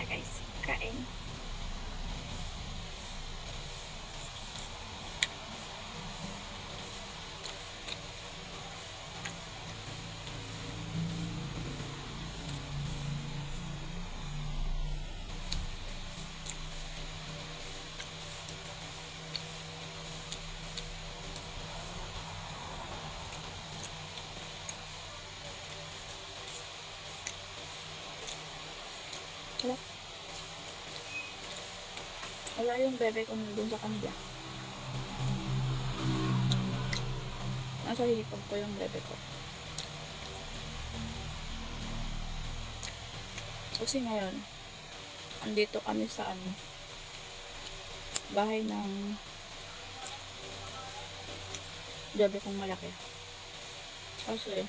Tara guys, kain. Wala yung bebe ko nandun sa kanila. Nasa hipag ko yung bebe ko. Kasi ngayon, andito kami sa bahay ng bebe kong malaki. Kasi,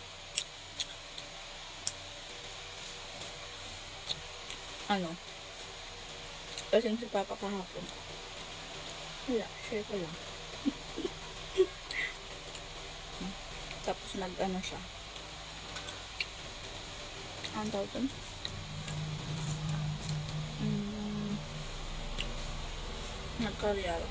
kasi si Papa kahapon. Wala, share ko lang. Tapos siya. Ang tawag doon? Nagkaryal.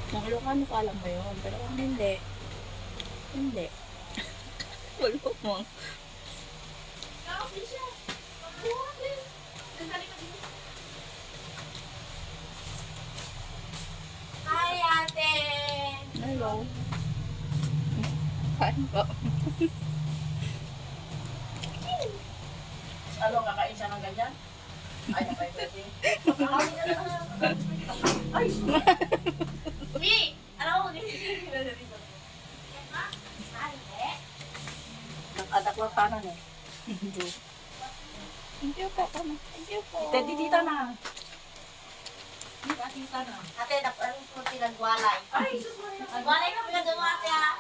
Nang Ilocano ka alam ba yun? Pero kung hindi. Hindi. Wala mo. Hi, ate! Hello. Kain po. Ano, kakain siya ng ganyan? Ay, napay pwede. Ay! Uy! Ano ko? Nag-adak lang paano eh. Hindi. Thank you po. Thank you po. Tita na. Tita na. Ate, ano po pinagwalay? Ay, sus mo rin. Nagwalay ka pinagawa, ate ah.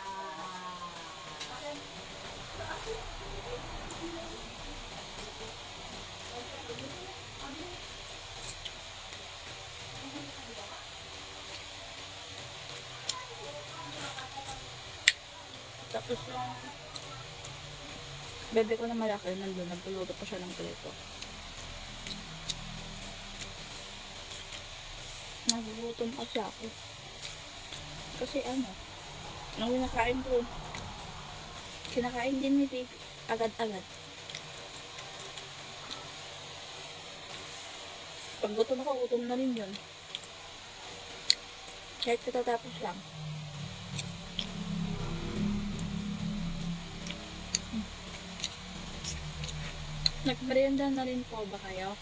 Tapos yung bebe ko na malaki nandun, nagtuluto pa siya ng prito. Nagugutom kasi ako. Kasi nung kinakain ko, kinakain din ni baby agad-agad. Pag gutom ako, gutom na rin yun. Kahit katatapos lang. Nagmerienda na rin po ba kayo?